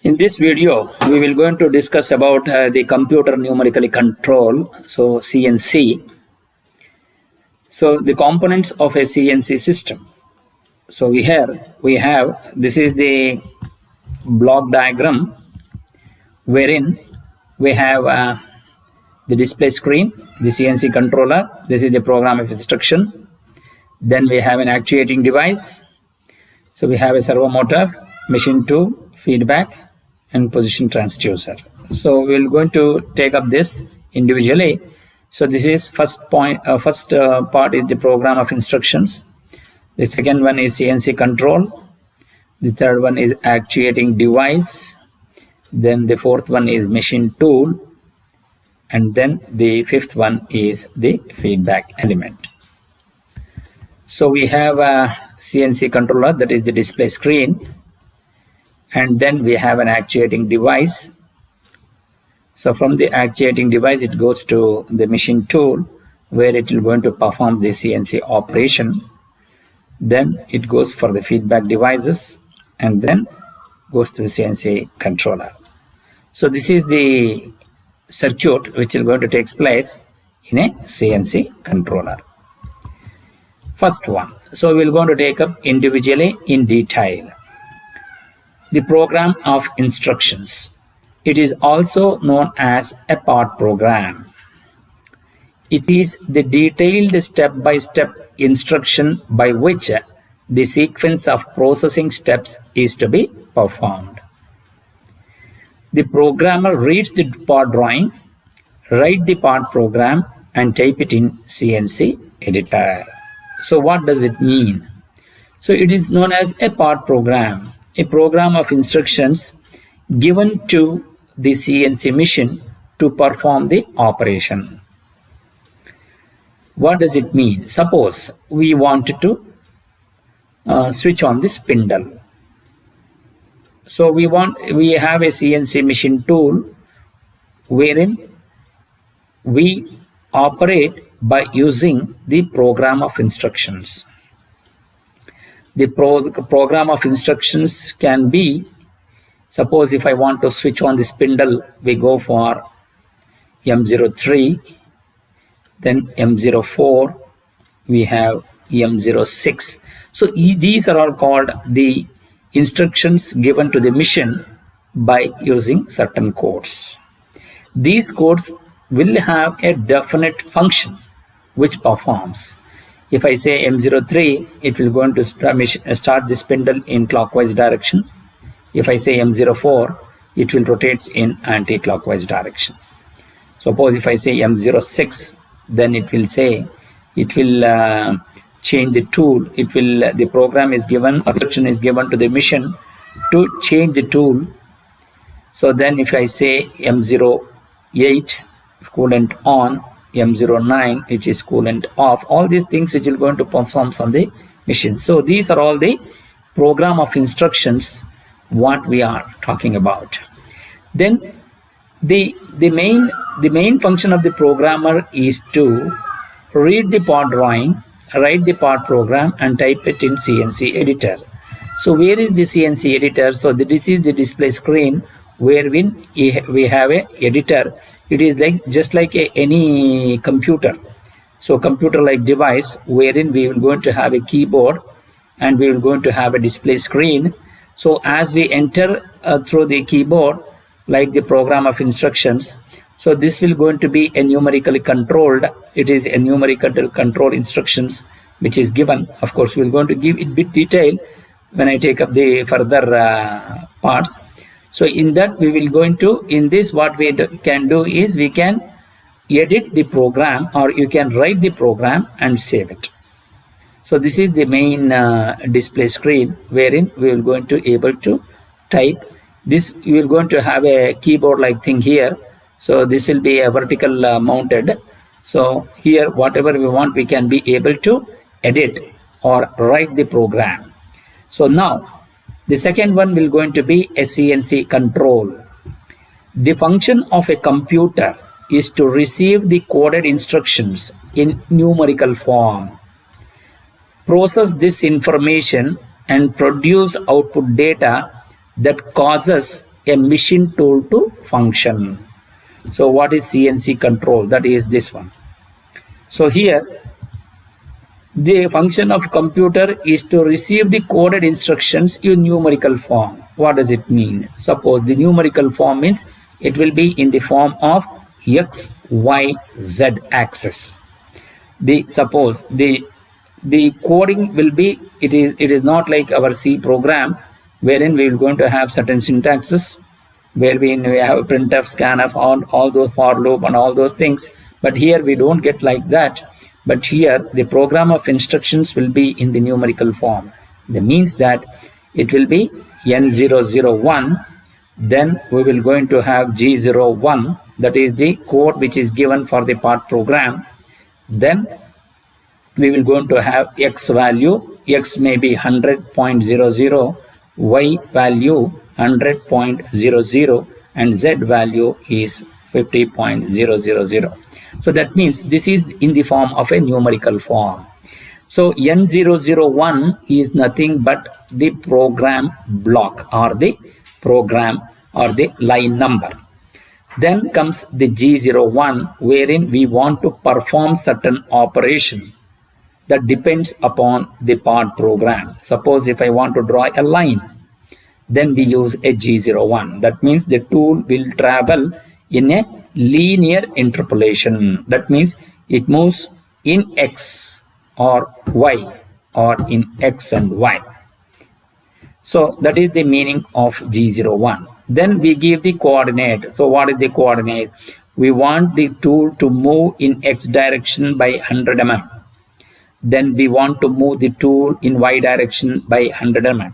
In this video, we will going to discuss about the computer numerically control, so CNC. So the components of a CNC system. So we have this is the block diagram wherein we have the display screen, the CNC controller. This is the program of instruction. Then we have an actuating device. So we have a servo motor, machine tool, feedback, and position transducer. So we're going to take up this individually. So this is first part is the program of instructions. The second one is CNC control. The third one is actuating device. Then the fourth one is machine tool. And then the fifth one is the feedback element. So we have a CNC controller, that is the display screen. And then we have an actuating device. So from the actuating device, it goes to the machine tool where it will going to perform the CNC operation. Then it goes for the feedback devices and then goes to the CNC controller. So this is the circuit which is going to take place in a CNC controller. First one. So we're going to take up individually in detail. The program of instructions. It is also known as a part program. It is the detailed step-by-step instruction by which the sequence of processing steps is to be performed. The programmer reads the part drawing, write the part program, and type it in CNC editor. So what does it mean? So it is known as a part program, a program of instructions given to the CNC machine to perform the operation. What does it mean? Suppose we wanted to switch on the spindle. So we have a CNC machine tool wherein we operate by using the program of instructions. The program of instructions can be, suppose if I want to switch on the spindle, we go for M03, then M04, we have M06. So these are all called the instructions given to the machine by using certain codes. These codes will have a definite function which performs. If I say M03, it will going to start the spindle in clockwise direction. If I say M04, it will rotate in anti-clockwise direction. Suppose if I say M06, then it will say, it will change the tool. It will, the program is given, instruction is given to the machine to change the tool. So then if I say M08, coolant on, M09, which is coolant off, all these things which will going to perform on the machine. So these are all the program of instructions what we are talking about. Then the main function of the programmer is to read the part drawing, write the part program, and type it in CNC editor. So where is the CNC editor? So this is the display screen wherein we have a editor. It is like just like any computer. So computer like device wherein we will going to have a keyboard and we will going to have a display screen. So as we enter through the keyboard, like the program of instructions, so this will going to be a numerically controlled. It is a numerical control instructions which is given. Of course, we're going to give it bit detail when I take up the further parts. So in that we will going to, in this what we can do is we can edit the program or you can write the program and save it. So this is the main display screen wherein we will going to able to type. This you will going to have a keyboard like thing here. So this will be a vertical mounted. So here whatever we want we can be able to edit or write the program. So now the second one will going to be a CNC control. The function of a computer is to receive the coded instructions in numerical form, process this information and produce output data that causes a machine tool to function. So what is CNC control? That is this one. So here the function of computer is to receive the coded instructions in numerical form. What does it mean? Suppose the numerical form means it will be in the form of X, Y, Z axis. Suppose the coding will be, it is not like our C program wherein we are going to have certain syntaxes, where we have printf, scanf, all those for loop and all those things. But here we don't get like that. But here the program of instructions will be in the numerical form. That means that it will be N001. Then we will going to have G01. That is the code which is given for the part program. Then we will going to have X value. X may be 100.00, Y value 100.00, and Z value is 50.000. So that means this is in the form of a numerical form. So N001 is nothing but the program block or the program or the line number. Then comes the G01, wherein we want to perform certain operation that depends upon the part program. Suppose if I want to draw a line, then we use a G01. That means the tool will travel in a linear interpolation. That means it moves in X or Y or in X and Y. So that is the meaning of G01. Then we give the coordinate. So what is the coordinate? We want the tool to move in X direction by 100 mm. Then we want to move the tool in Y direction by 100 mm.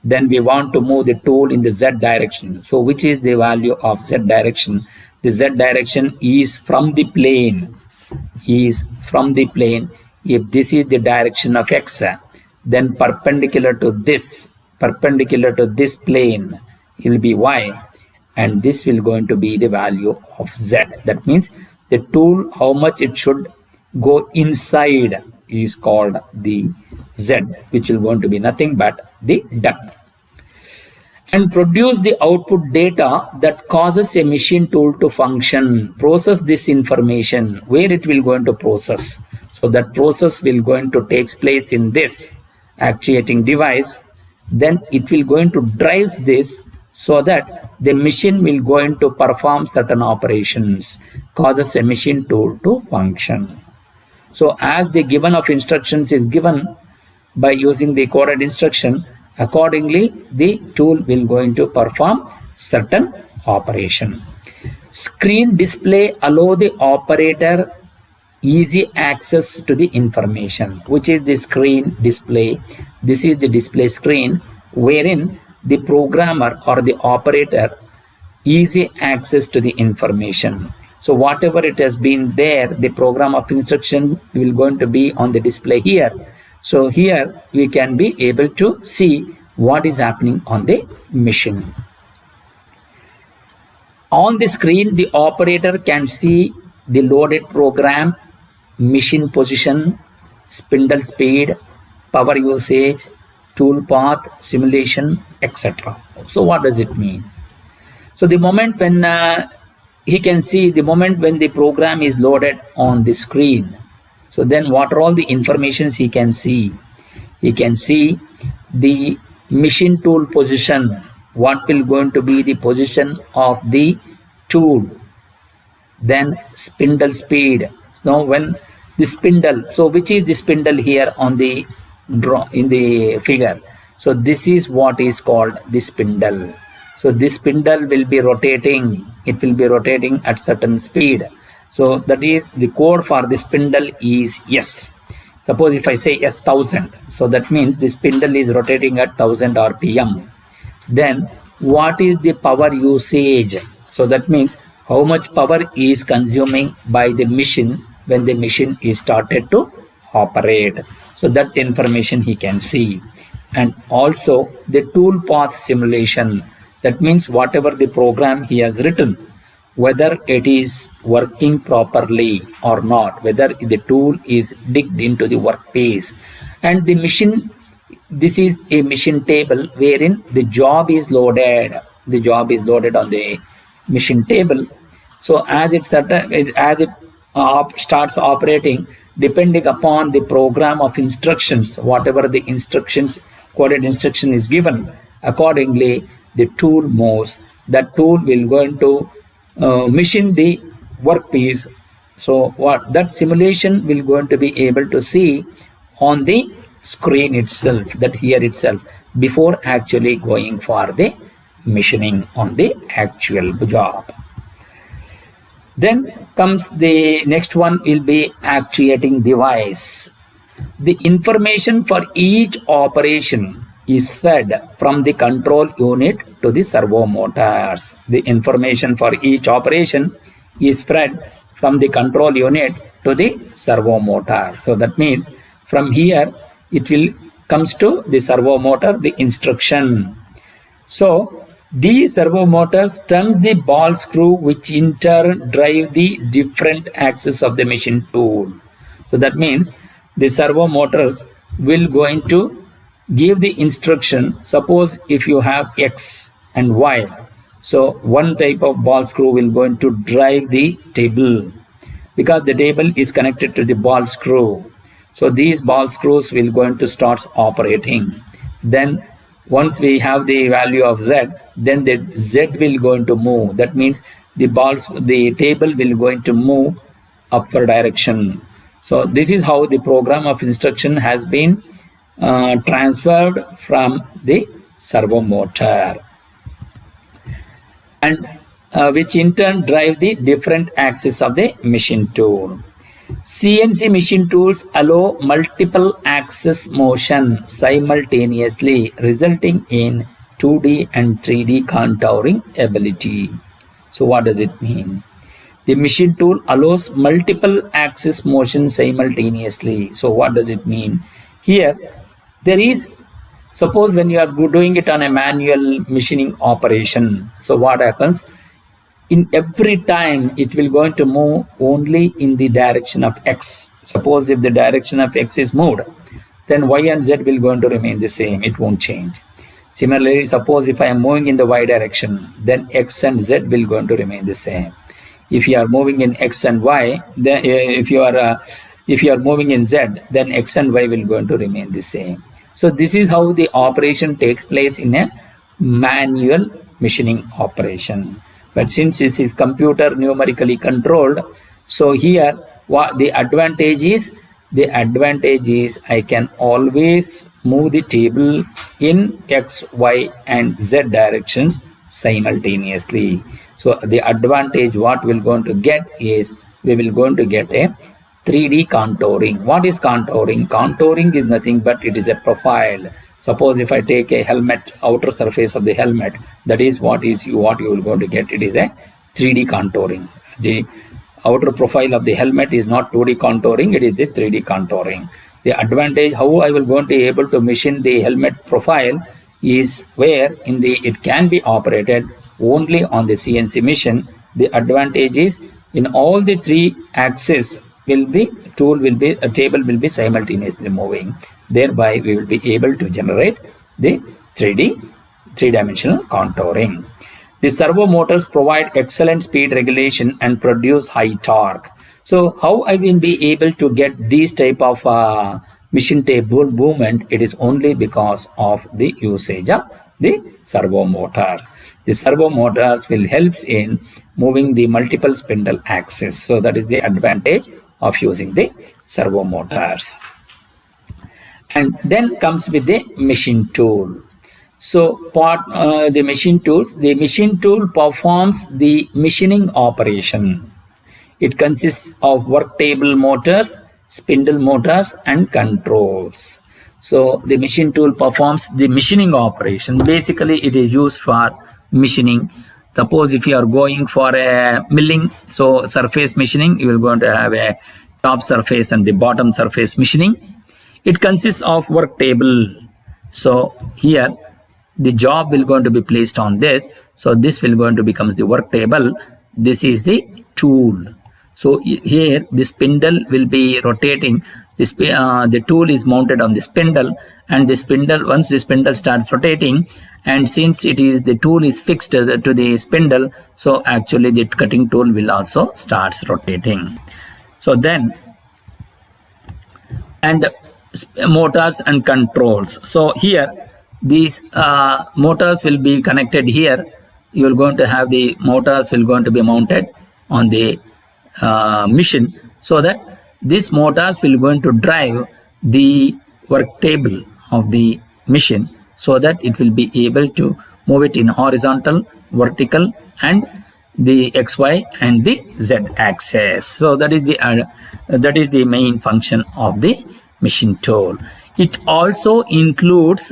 Then we want to move the tool in the Z direction. So which is the value of Z direction? The Z direction is from the plane. If this is the direction of X, then perpendicular to this plane, it will be Y, and this will going to be the value of Z. That means the tool, how much it should go inside, is called the Z, which will going to be nothing but the depth. And produce the output data that causes a machine tool to function. Process this information, where it will going to process. So that process will going to takes place in this actuating device. Then it will going to drive this so that the machine will going to perform certain operations, causes a machine tool to function. So as the given of instructions is given by using the coded instruction, accordingly the tool will going to perform certain operation. Screen display allow the operator easy access to the information. Which is the screen display? This is the display screen wherein the programmer or the operator easy access to the information. So whatever it has been there, the program of instruction will going to be on the display here. So here we can be able to see what is happening on the machine. On the screen, the operator can see the loaded program, machine position, spindle speed, power usage, tool path, simulation, etc. So what does it mean? So the moment when he can see the moment when the program is loaded on the screen, so then what are all the informations he can see? He can see the machine tool position, what will going to be the position of the tool, then spindle speed. Now when the spindle, so which is the spindle here on the in the figure? So this is what is called the spindle. So this spindle will be rotating, it will be rotating at certain speed. So that is the code for the spindle is S. Suppose if I say S1000, so that means the spindle is rotating at 1000 RPM. Then what is the power usage? So that means how much power is consuming by the machine when the machine is started to operate. So that information he can see. And also the tool path simulation. That means whatever the program he has written, whether it is working properly or not, whether the tool is digged into the workspace, and the machine this is a machine table wherein the job is loaded. The job is loaded on the machine table. So as it starts operating, depending upon the program of instructions, whatever the instructions, coded instruction is given, accordingly the tool moves. That tool will going to machine the workpiece. So what that simulation will going to be able to see on the screen itself, that here itself, before actually going for the machining on the actual job. Then comes the next one will be actuating device. The information for each operation is fed from the control unit to the servo motors. The information for each operation is fed from the control unit to the servo motor. So that means from here it will comes to the servo motor, the instruction. So these servo motors turns the ball screw, which in turn drive the different axes of the machine tool. So that means the servo motors will going to give the instruction. Suppose if you have X and Y, so one type of ball screw will going to drive the table, because the table is connected to the ball screw. So these ball screws will going to start operating. Then once we have the value of Z, then the Z will going to move. That means the table will going to move upward direction. So this is how the program of instruction has been transferred from the servo motor, and which in turn drive the different axes of the machine tool. CNC machine tools allow multiple axis motion simultaneously, resulting in 2D and 3D contouring ability. So what does it mean? The machine tool allows multiple axis motion simultaneously. So what does it mean? Here there is, suppose when you are doing it on a manual machining operation, so what happens? In every time it will going to move only in the direction of X. Suppose if the direction of X is moved, then Y and Z will going to remain the same. It won't change. Similarly, suppose if I am moving in the Y direction, then X and Z will going to remain the same. If you are moving in X and Y, then if you are moving in Z, then X and Y will going to remain the same. So this is how the operation takes place in a manual machining operation. But since this is computer numerically controlled, so here what the advantage is? The advantage is I can always move the table in X, Y and Z directions simultaneously. So the advantage what we're going to get is we will going to get a 3D contouring. What is contouring? Contouring is nothing but it is a profile. Suppose if I take a helmet, outer surface of the helmet, that is what you will going to get. It is a 3D contouring. The outer profile of the helmet is not 2D contouring, it is the 3D contouring. The advantage how I will going to be able to machine the helmet profile is where it can be operated only on the CNC machine. The advantage is in all the three axes a table will be simultaneously moving. Thereby we will be able to generate the three-dimensional contouring. The servo motors provide excellent speed regulation and produce high torque. So how I will be able to get these type of machine table movement? It is only because of the usage of the servo motors. The servo motors will help in moving the multiple spindle axes. So that is the advantage of using the servo motors. And then comes with the machine tool. So the machine tools, the machine tool performs the machining operation. It consists of work table motors, spindle motors and controls. So the machine tool performs the machining operation. Basically it is used for machining. Suppose if you are going for a milling, so surface machining, you will going to have a top surface and the bottom surface machining. It consists of work table. So here the job will going to be placed on this. So this will going to becomes the work table. This is the tool. So here the spindle will be rotating. The tool is mounted on the spindle, and the spindle, once the spindle starts rotating, and since the tool is fixed to the spindle, so actually the cutting tool will also starts rotating. So then, and motors and controls. So here these motors will be connected here. You are going to have the motors will going to be mounted on the machine, so that these motors will going to drive the work table of the machine, so that it will be able to move it in horizontal, vertical, and the XY and the Z axis. So that is the main function of the machine tool. It also includes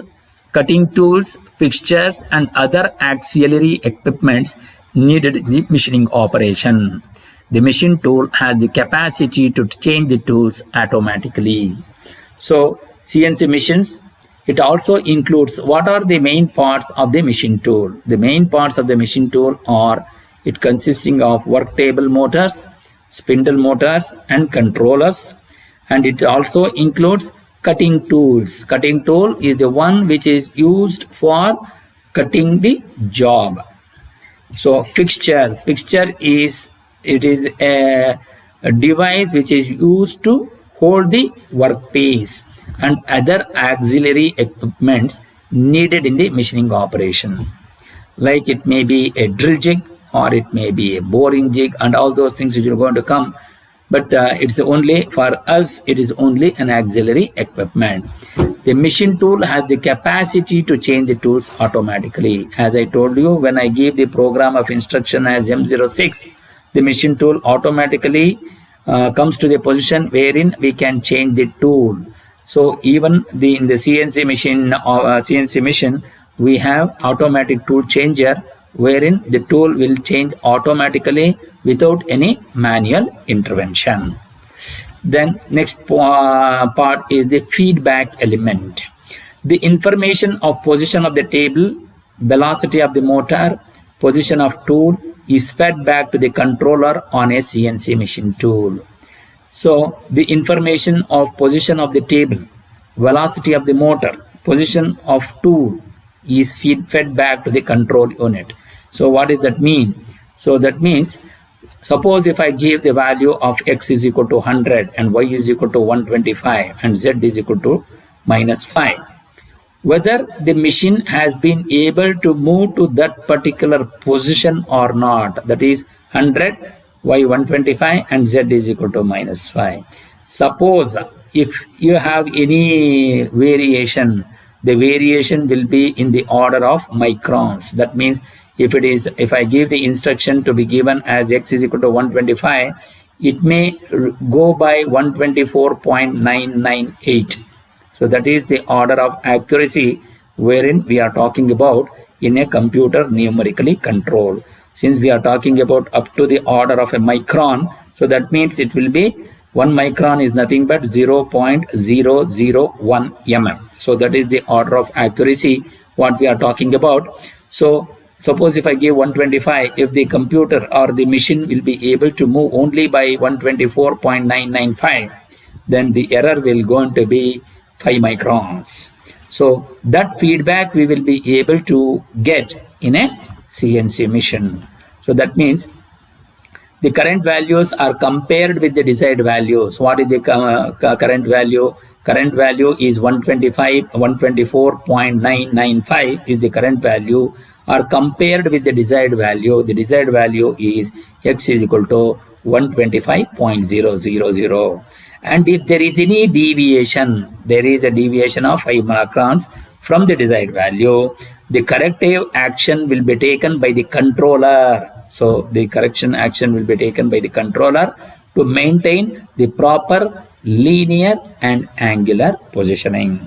cutting tools, fixtures, and other auxiliary equipments needed in the machining operation. The machine tool has the capacity to change the tools automatically. So CNC machines, it also includes what are the main parts of the machine tool. The main parts of the machine tool are it consisting of work table motors, spindle motors, and controllers. And it also includes cutting tools. Cutting tool is the one which is used for cutting the job. So fixtures. Fixture is a device which is used to hold the workpiece and other auxiliary equipments needed in the machining operation. Like it may be a drill jig, or it may be a boring jig, and all those things which are going to come. But it's only for us, it is only an auxiliary equipment. The machine tool has the capacity to change the tools automatically. As I told you, when I gave the program of instruction as M06, the machine tool automatically comes to the position wherein we can change the tool. So even in the CNC machine, we have automatic tool changer, wherein the tool will change automatically without any manual intervention. Then next part is the feedback element. The information of position of the table, velocity of the motor, position of tool is fed back to the controller on a CNC machine tool. So the information of position of the table, velocity of the motor, position of tool is fed back to the control unit. So what does that mean? So that means, suppose if I give the value of x is equal to 100 and y is equal to 125 and z is equal to -5, whether the machine has been able to move to that particular position or not, that is 100, y 125 and z is equal to -5. Suppose if you have any variation, the variation will be in the order of microns. That means if I give the instruction to be given as x is equal to 125, it may go by 124.998. So that is the order of accuracy wherein we are talking about in a computer numerically controlled. Since we are talking about up to the order of a micron, so that means it will be 1 micron is nothing but 0.001 mm. So that is the order of accuracy what we are talking about. So suppose if I give 125, if the computer or the machine will be able to move only by 124.995, then the error will going to be 5 microns. So that feedback we will be able to get in a CNC machine. So that means the current values are compared with the desired values. What is the current value? Current value is 124.995 is the current value, are compared with the desired value. The desired value is x is equal to 125.000. And if there is any deviation, there is a deviation of 5 microns from the desired value, the corrective action will be taken by the controller. So the correction action will be taken by the controller to maintain the proper linear and angular positioning.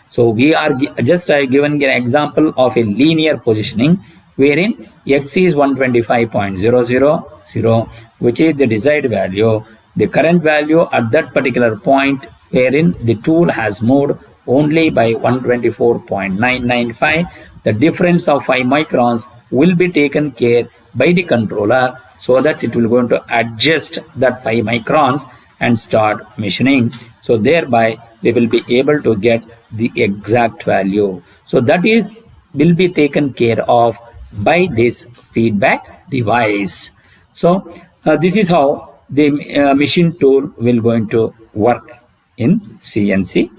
So we are just given an example of a linear positioning wherein x is 125.000, which is the desired value. The current value at that particular point wherein the tool has moved only by 124.995. The difference of 5 microns will be taken care by the controller, so that it will going to adjust that 5 microns and start machining. So thereby we will be able to get the exact value. So that is will be taken care of by this feedback device. So this is how the machine tool will going to work in CNC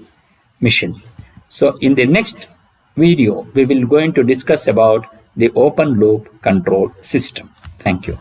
machine. So in the next video we will going to discuss about the open loop control system. Thank you.